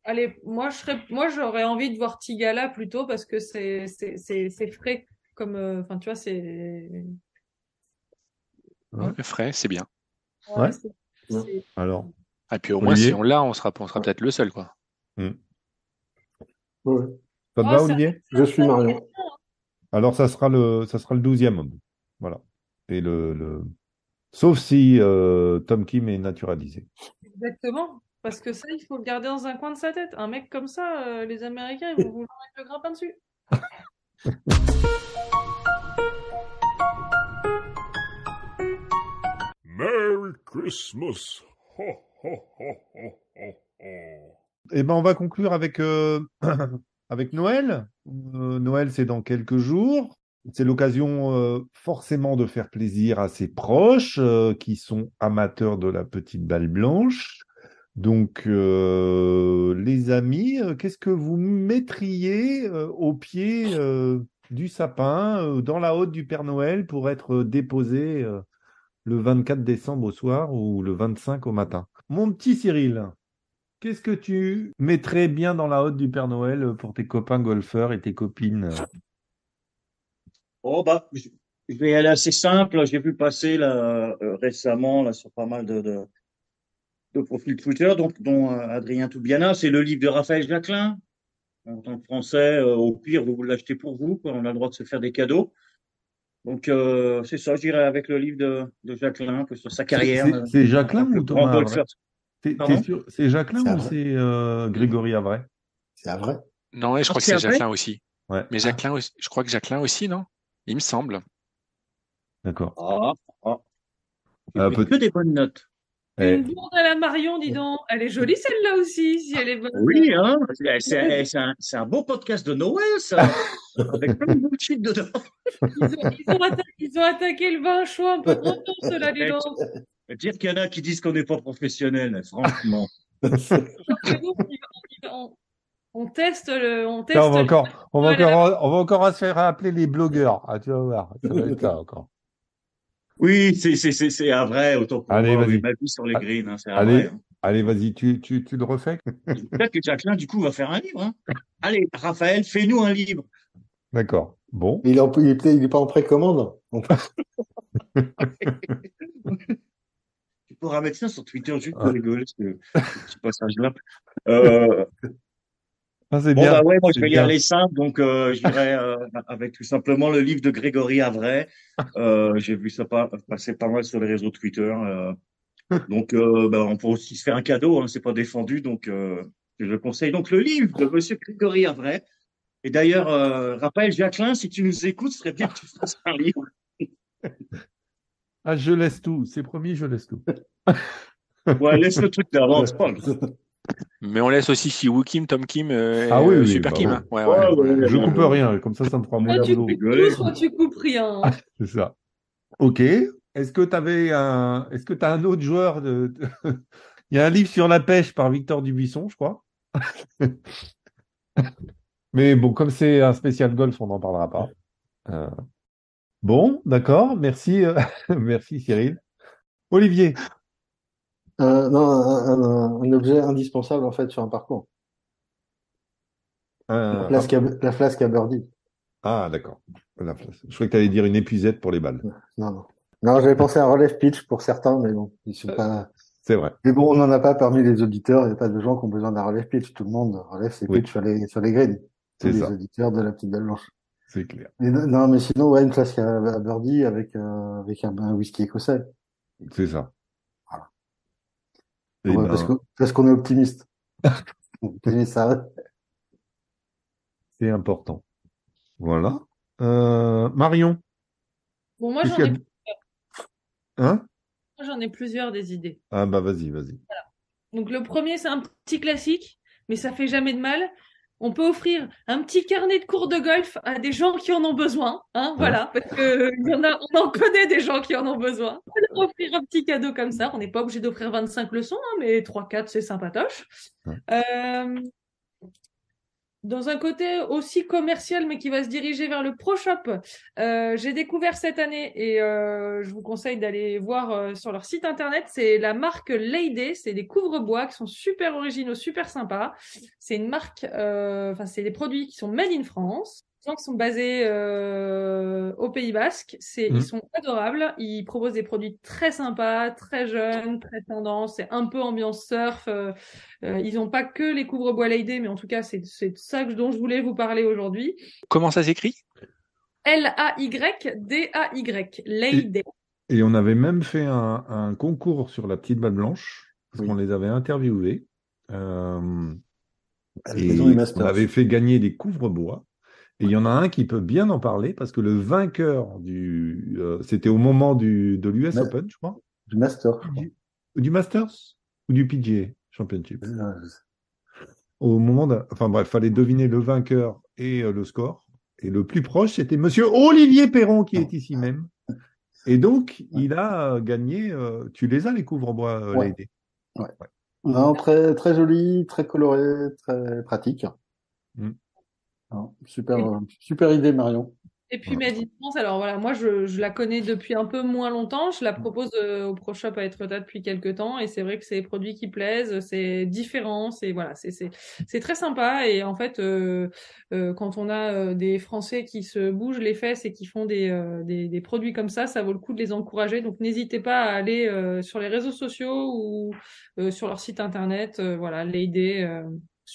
Allez, moi, j'aurais envie de voir Tigala plutôt parce que c'est frais. Comme, enfin, tu vois, c'est. Ouais. Frais, c'est bien. Ouais. C'est- Alors, Et puis au moins, Olivier? si on l'a, on sera peut-être le seul, quoi. Hmm. Ouais. Ça te Oh, va, ça- Olivier? Je suis Marion. Alors, ça sera le 12e. Voilà. Et sauf si Tom Kim est naturalisé. Exactement. Parce que ça, il faut le garder dans un coin de sa tête. Un mec comme ça, les Américains, ils vont vouloir mettre le grappin dessus. Merry Christmas. Ho, ho, ho, ho, ho, ho. Eh ben, on va conclure avec, avec Noël. Noël, c'est dans quelques jours. C'est l'occasion forcément de faire plaisir à ses proches qui sont amateurs de la petite balle blanche. Donc, les amis, qu'est-ce que vous mettriez au pied du sapin, dans la hotte du Père Noël pour être déposé le 24 décembre au soir ou le 25 au matin? Mon petit Cyril, qu'est-ce que tu mettrais bien dans la hotte du Père Noël pour tes copains golfeurs et tes copines? Oh, bah, je vais y aller assez simple. J'ai vu passer là, récemment là, sur pas mal de profils Twitter, dont Adrien Toubiana. C'est le livre de Raphaël Jacquelin. En tant que Français, au pire, vous l'achetez pour vous, quoi. On a le droit de se faire des cadeaux. Donc, c'est ça, j'irai avec le livre de Jacquelin, un peu sur sa carrière C'est en Jacquelin tant que ou grand Thomas Avray? golfeur. T'es Pardon? sûr, c'est Jacquelin C'est ou Avray. c'est Grégory Avray? C'est à vrai. Non, et je Ah, crois que c'est c'est vrai? Jacquelin aussi. Ouais, Mais Jacquelin aussi, je crois que Jacquelin aussi, non? Il me semble. d'accord. Ah, ah. J'ai pris Peut- que des bonnes notes. eh, Une bourde à la Marion, dis donc. Elle est jolie celle-là aussi, si elle est bonne. Oui, hein, c'est un beau podcast de Noël, ça, avec plein de bullshit dedans. Ils ont attaqué le vin chaud un peu trop tôt, cela, dis donc. Dire qu'il y en a qui disent qu'on n'est pas professionnel, franchement. C'est bon, on teste on tiens, teste les- on va encore se faire appeler les blogueurs. Ah, tu vas voir, ça va être ça encore. Oui, c'est un vrai, autant pour Allez, moi, oui, vas-y. ma vie sur les greens, hein, c'est un Allez, vrai. Hein. allez, vas-y, tu le refais? Peut-être que Jacqueline, du coup, va faire un livre. Hein. Allez, Raphaël, fais-nous un livre. D'accord. Bon. Il est pas en précommande. Tu pourras mettre ça sur Twitter juste pour Ah, rigoler, ce petit passage-là. Euh, c'est Bon, bien. bah ouais, moi je C'est vais y bien. aller simple, donc j'irai avec tout simplement le livre de Grégory Avray. J'ai vu ça passer pas mal sur les réseaux Twitter. Donc, bah, on peut aussi se faire un cadeau, hein, c'est pas défendu, donc je le conseille. Donc, le livre de Monsieur Grégory Avray. Et d'ailleurs, Raphaël Jacquelin, si tu nous écoutes, ce serait bien que tu fasses un livre. Ah, je laisse tout. C'est promis, je laisse tout. Ouais, laisse le truc d'avance, pas. Mais on laisse aussi Siwoo Kim, Tom Kim et Ah oui, oui, Super bah Kim. oui. Hein. Ouais, Ouais, ouais. ouais, Je ouais, coupe ouais. rien, comme ça me fera moins Soit de tu boulot. coupes rigoler. tout, soit tu coupes rien. Hein. C'est ça. Ok. Est-ce que tu as un autre joueur Il y a un livre sur la pêche par Victor Dubuisson, je crois. Mais bon, comme c'est un spécial golf, on n'en parlera pas. Euh, Bon, d'accord. Merci, merci Cyril. Olivier. Non, un objet indispensable en fait sur un parcours. un- La flasque à birdie. Ah, d'accord. La place. Je croyais que tu allais dire une épuisette pour les balles. Non, non. Non, j'avais pensé à un relève pitch pour certains, mais bon, ils sont pas. C'est vrai. Mais bon, on n'en a pas parmi les auditeurs. Il n'y a pas de gens qui ont besoin d'un relève pitch. Tout le monde relève ses Oui, pitchs sur les greens. Tous c'est les ça. auditeurs de la petite balle blanche. C'est clair. Mais non, mais sinon, ouais, une flasque à birdie avec un whisky écossais. C'est ça. Voilà. Eh Ouais, ben, parce qu'on est optimiste. Optimiste, ça va. c'est important. Voilà. Marion. Bon, moi, Qu'est-ce qu'il y a? Hein? j'en ai plusieurs des idées. Ah bah vas-y, vas-y. Donc, le premier, c'est un petit classique, mais ça fait jamais de mal. On peut offrir un petit carnet de cours de golf à des gens qui en ont besoin, hein, voilà, parce que on en connaît des gens qui en ont besoin. On peut leur offrir un petit cadeau comme ça. On n'est pas obligé d'offrir 25 leçons, hein, mais 3-4, c'est sympatoche. Ouais. Dans un côté aussi commercial, mais qui va se diriger vers le Pro Shop, j'ai découvert cette année et je vous conseille d'aller voir sur leur site internet. C'est la marque Lady, c'est des couvre-bois qui sont super originaux, super sympas. C'est une marque, enfin c'est des produits qui sont made in France. Qui sont basés au Pays Basque. Ils sont adorables. Ils proposent des produits très sympas, très jeunes, très tendance. C'est un peu ambiance surf. Ils n'ont pas que les couvre-bois Lady, mais en tout cas, c'est ça dont je voulais vous parler aujourd'hui. Comment ça s'écrit? Layday. Lady. Et on avait même fait un concours sur la petite balle blanche, parce qu'on les avait interviewés. Et on avait fait gagner des couvre-bois. Et il y en a un qui peut bien en parler, parce que le vainqueur c'était au moment de l'US Open, je crois. Du Master. Du Masters ou du PGA Championship. Au moment enfin bref, fallait deviner le vainqueur et le score. Et le plus proche, c'était Monsieur Olivier Perron, qui est ici même. Et donc, il a gagné. Tu les as, les couvre-bois, Lady? Ouais. Non, très, très joli, très coloré, très pratique. Non, super idée, Marion. Et puis Made in France, alors voilà, moi je la connais depuis un peu moins longtemps. Je la propose au Pro Shop à Etretat depuis quelques temps, et c'est vrai que c'est des produits qui plaisent, c'est différent, c'est voilà, c'est très sympa. Et en fait, quand on a des Français qui se bougent les fesses et qui font des produits comme ça vaut le coup de les encourager. Donc n'hésitez pas à aller sur les réseaux sociaux ou sur leur site internet. Voilà, Lady,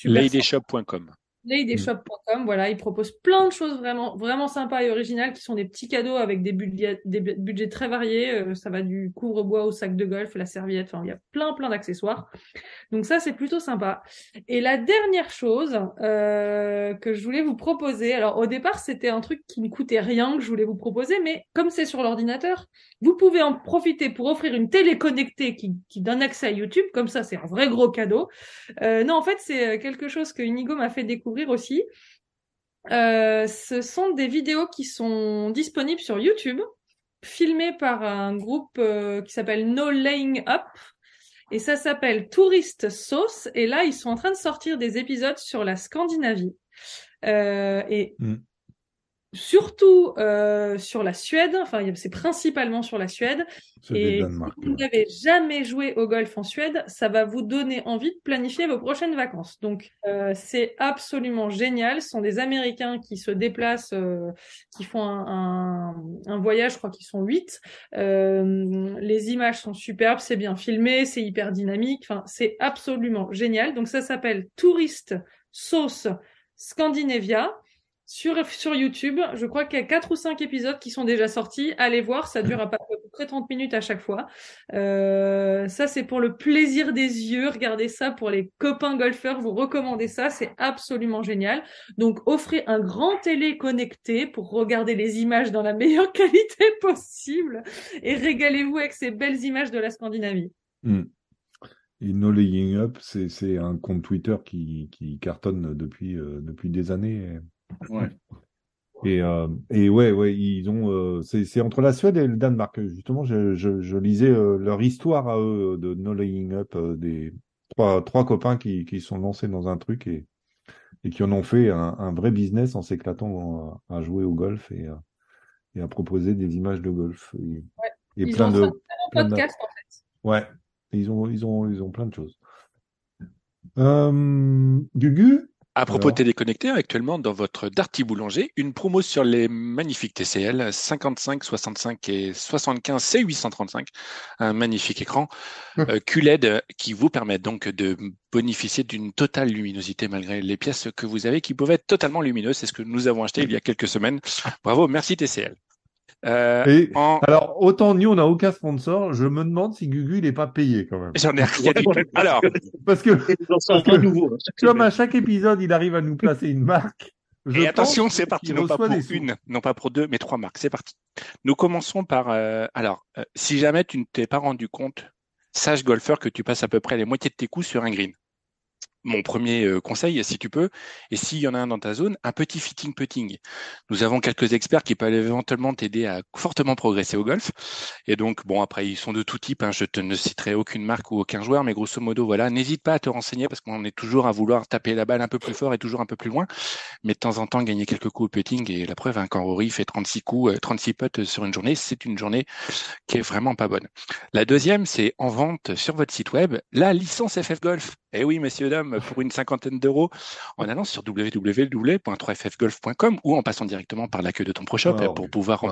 ladyshop.com. Ladyshop.com, voilà, ils proposent plein de choses vraiment, vraiment sympas et originales qui sont des petits cadeaux avec des budgets très variés. Ça va du couvre-bois au sac de golf, la serviette, enfin, il y a plein d'accessoires. Donc ça, c'est plutôt sympa. Et la dernière chose que je voulais vous proposer, alors au départ, c'était un truc qui ne coûtait rien que je voulais vous proposer, mais comme c'est sur l'ordinateur, vous pouvez en profiter pour offrir une télé connectée qui donne accès à YouTube. Comme ça, c'est un vrai gros cadeau. Non, en fait, c'est quelque chose que Inigo m'a fait découvrir aussi. Ce sont des vidéos qui sont disponibles sur YouTube, filmées par un groupe qui s'appelle No Laying Up. Et ça s'appelle Tourist Sauce. Et là, ils sont en train de sortir des épisodes sur la Scandinavie. Surtout sur la Suède. Enfin, c'est principalement sur la Suède. Et si vous n'avez jamais joué au golf en Suède, ça va vous donner envie de planifier vos prochaines vacances. Donc, c'est absolument génial. Ce sont des Américains qui se déplacent, qui font un voyage, je crois qu'ils sont 8. Les images sont superbes, c'est bien filmé, c'est hyper dynamique. Enfin, c'est absolument génial. Donc, ça s'appelle Tourist Sauce Scandinavia. Sur YouTube, je crois qu'il y a 4 ou 5 épisodes qui sont déjà sortis. Allez voir, ça dure à peu près 30 minutes à chaque fois. Ça, c'est pour le plaisir des yeux. Regardez ça pour les copains golfeurs. Vous recommandez ça, c'est absolument génial. Donc, offrez un grand télé connecté pour regarder les images dans la meilleure qualité possible et régalez-vous avec ces belles images de la Scandinavie. Et No Laying Up, c'est un compte Twitter qui cartonne depuis des années. Ouais. Et ouais, ils ont. C'est entre la Suède et le Danemark. Justement, je lisais leur histoire à eux de No Laying Up, des trois copains qui sont lancés dans un truc et qui en ont fait un vrai business en s'éclatant à jouer au golf et à proposer des images de golf. Et ils plein ont de. un podcast, en fait. Ouais, ils ont plein de choses. Gugu? À propos de téléconnecter, actuellement dans votre Darty Boulanger, une promo sur les magnifiques TCL 55, 65 et 75 C835, un magnifique écran QLED qui vous permet donc de bénéficier d'une totale luminosité malgré les pièces que vous avez qui peuvent être totalement lumineuses. C'est ce que nous avons acheté il y a quelques semaines. Bravo, merci TCL. Alors, autant nous, on n'a aucun sponsor, je me demande si Gugu, il n'est pas payé quand même. J'en ai rien du tout. Alors, parce que comme à chaque épisode, il arrive à nous placer une marque. Et attention, c'est parti, non pas pour une, non pas pour 2, mais 3 marques. C'est parti. Nous commençons par, si jamais tu ne t'es pas rendu compte, sache golfeur que tu passes à peu près les moitiés de tes coups sur un green. mon premier conseil, si tu peux, et s'il y en a un dans ta zone, un petit fitting putting. Nous avons quelques experts qui peuvent éventuellement t'aider à fortement progresser au golf. Et donc, bon, après, ils sont de tout type. Je ne citerai aucune marque ou aucun joueur, mais grosso modo, voilà, n'hésite pas à te renseigner parce qu'on est toujours à vouloir taper la balle un peu plus fort et toujours un peu plus loin, mais de temps en temps, gagner quelques coups au putting. Et la preuve, quand Rory fait 36 coups, 36 putts sur une journée, c'est une journée qui est vraiment pas bonne. La deuxième, c'est en vente sur votre site web, la licence FF Golf. Eh oui, messieurs, dames, pour une cinquantaine d'euros, en allant sur www.3ffgolf.com ou en passant directement par l'accueil de ton pro shop pour pouvoir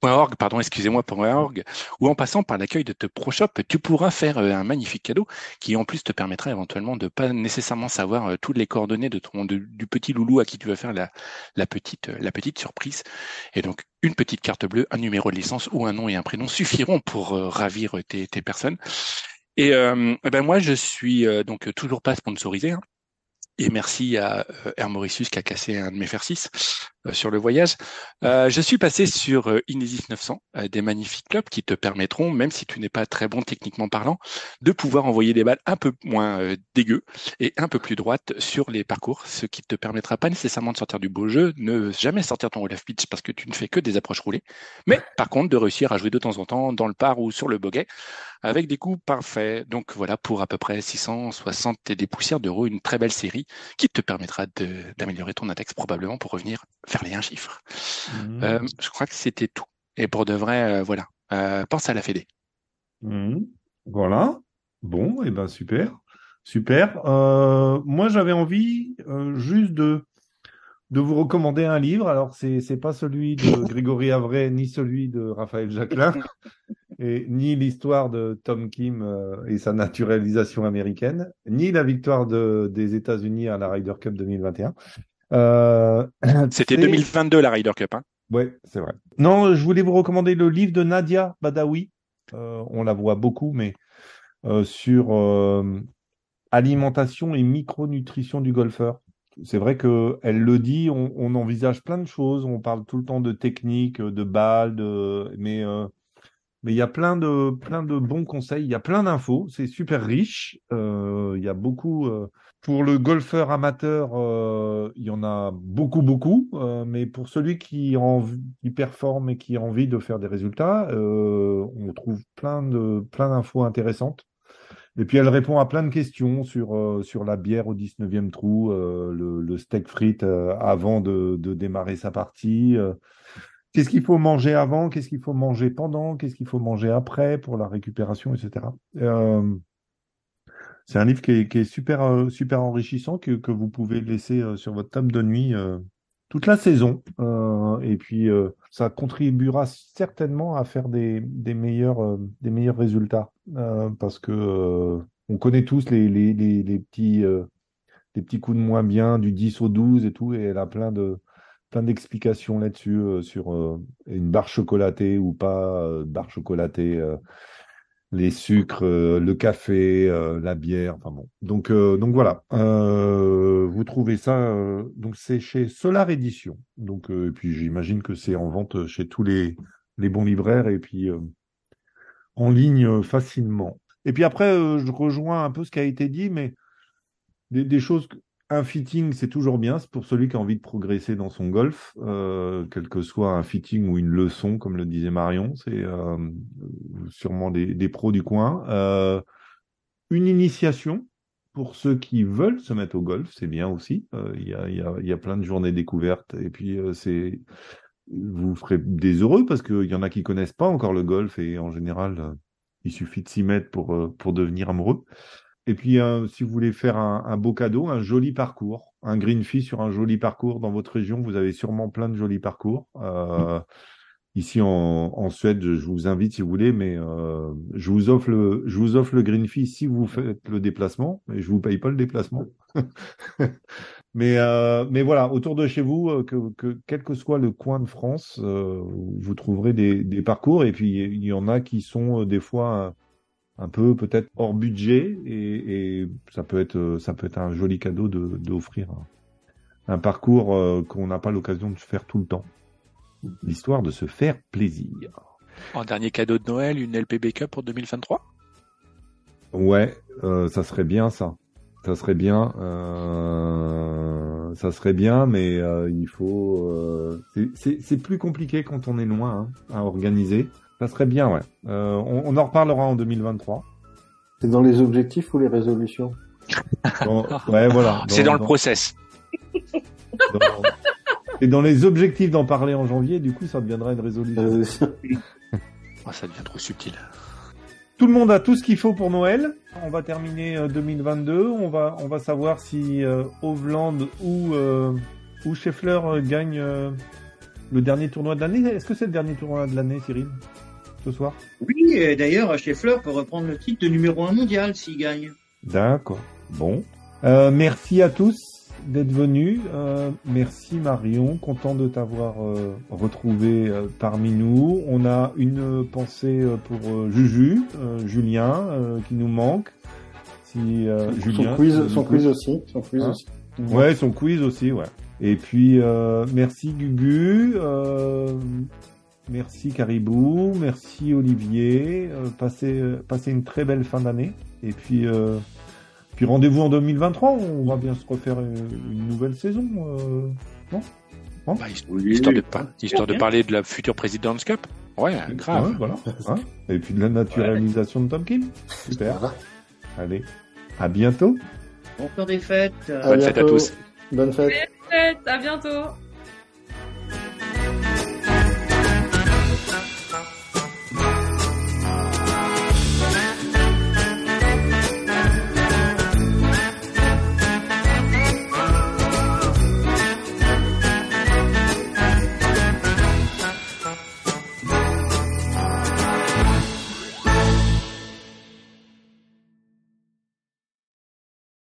.org, pardon, excusez-moi, .org, ou en passant par l'accueil de te ProShop, tu pourras faire un magnifique cadeau qui en plus te permettra éventuellement de pas nécessairement savoir toutes les coordonnées du petit loulou à qui tu vas faire la petite surprise. Et donc, une petite carte bleue, un numéro de licence ou un nom et un prénom suffiront pour ravir tes personnes. Et ben moi, je suis donc toujours pas sponsorisé, hein. Et merci à Air Mauritius qui a cassé un de mes fer 6 sur le voyage. Je suis passé sur Inesis 900, des magnifiques clubs qui te permettront, même si tu n'es pas très bon techniquement parlant, de pouvoir envoyer des balles un peu moins dégueu et un peu plus droites sur les parcours, ce qui te permettra pas nécessairement de sortir du beau jeu, ne jamais sortir ton roll-off pitch parce que tu ne fais que des approches roulées, mais par contre de réussir à jouer de temps en temps dans le par ou sur le bogey avec des coups parfaits. Donc voilà, pour à peu près 660 et des poussières d'euros, une très belle série qui te permettra d'améliorer ton index probablement pour revenir faire les 1 chiffre. Je crois que c'était tout. Et pour de vrai, voilà, pense à la Fédé. Voilà. Bon, et ben super. Super. Moi, j'avais envie juste de vous recommander un livre. Alors, c'est pas celui de Grégory Avray, ni celui de Raphaël Jacquelin, et ni l'histoire de Tom Kim et sa naturalisation américaine, ni la victoire des États-Unis à la Ryder Cup 2021. C'était 2022 la Ryder Cup. Ouais, c'est vrai. Non, je voulais vous recommander le livre de Nadia Badawi. On la voit beaucoup, mais sur alimentation et micronutrition du golfeur. C'est vrai qu'elle le dit, on envisage plein de choses, on parle tout le temps de technique, de balles, mais il y a plein de bons conseils, il y a plein d'infos, c'est super riche, il y a beaucoup. Pour le golfeur amateur, il y en a beaucoup, mais pour celui qui performe et qui a envie de faire des résultats, on trouve plein d'infos intéressantes. Et puis elle répond à plein de questions sur la bière au 19e trou, le steak frites avant de démarrer sa partie. Qu'est-ce qu'il faut manger avant, qu'est-ce qu'il faut manger pendant, qu'est-ce qu'il faut manger après pour la récupération, etc. C'est un livre qui est super, super enrichissant que vous pouvez laisser sur votre table de nuit toute la saison. Et puis, ça contribuera certainement à faire des meilleurs résultats. Parce que on connaît tous les petits coups de moins bien, du 10 au 12 et tout, et elle a plein d'explications là-dessus, sur une barre chocolatée ou pas barre chocolatée, les sucres, le café, la bière, enfin bon. Donc voilà, vous trouvez ça, donc c'est chez Solar Edition. Donc, et puis j'imagine que c'est en vente chez tous les bons libraires et puis en ligne facilement. Et puis après, je rejoins un peu ce qui a été dit, mais des choses. Un fitting, c'est toujours bien. C'est pour celui qui a envie de progresser dans son golf, quel que soit un fitting ou une leçon, comme le disait Marion. C'est sûrement des pros du coin. Une initiation pour ceux qui veulent se mettre au golf, c'est bien aussi. Il y a plein de journées découvertes. Et puis, vous ferez des heureux parce qu'il y en a qui connaissent pas encore le golf et en général, il suffit de s'y mettre pour devenir amoureux. Et puis, si vous voulez faire un beau cadeau, un joli parcours, un green fee sur un joli parcours dans votre région, vous avez sûrement plein de jolis parcours. Ici en Suède, je vous invite si vous voulez, mais je vous offre le green fee si vous faites le déplacement, mais je vous paye pas le déplacement. Mais voilà, autour de chez vous, quel que soit le coin de France, vous trouverez des parcours. Et puis il y en a qui sont des fois un peu peut-être hors budget et ça peut être un joli cadeau d'offrir un parcours qu'on n'a pas l'occasion de faire tout le temps. L'histoire de se faire plaisir. En dernier cadeau de Noël, une LPB Cup pour 2023 ? Ouais, ça serait bien ça. Ça serait bien. Ça serait bien, mais il faut. C'est plus compliqué quand on est loin à organiser. Ça serait bien, ouais. On en reparlera en 2023. C'est dans les objectifs ou les résolutions? Ouais, voilà. C'est dans le process. Et dans les objectifs d'en parler en janvier, du coup, ça deviendra une résolution. Oh, ça devient trop subtil. Tout le monde a tout ce qu'il faut pour Noël. On va terminer 2022. On va savoir si Hovland ou Scheffler gagne le dernier tournoi de l'année. Est-ce que c'est le dernier tournoi de l'année, Cyril, ce soir? Oui, et d'ailleurs, Scheffler peut reprendre le titre de numéro 1 mondial s'il gagne. D'accord. Bon. Merci à tous d'être venus. Merci Marion, content de t'avoir retrouvé parmi nous. On a une pensée pour Juju, Julien, qui nous manque. Julien, son quiz aussi. Ouais, son quiz aussi, ouais. Et puis merci Gugu, merci Caribou, merci Olivier. Passez une très belle fin d'année. Et puis rendez-vous en 2023, on va bien se refaire une nouvelle saison, non? Histoire de parler de la future President's Cup. Ouais, grave. Ouais, voilà. Et puis de la naturalisation de Tom Kim. Super. Voilà. Allez, à bientôt. Bon temps des fêtes. Bonne fête à tous. Bonne fête. Bonne fête, à bientôt.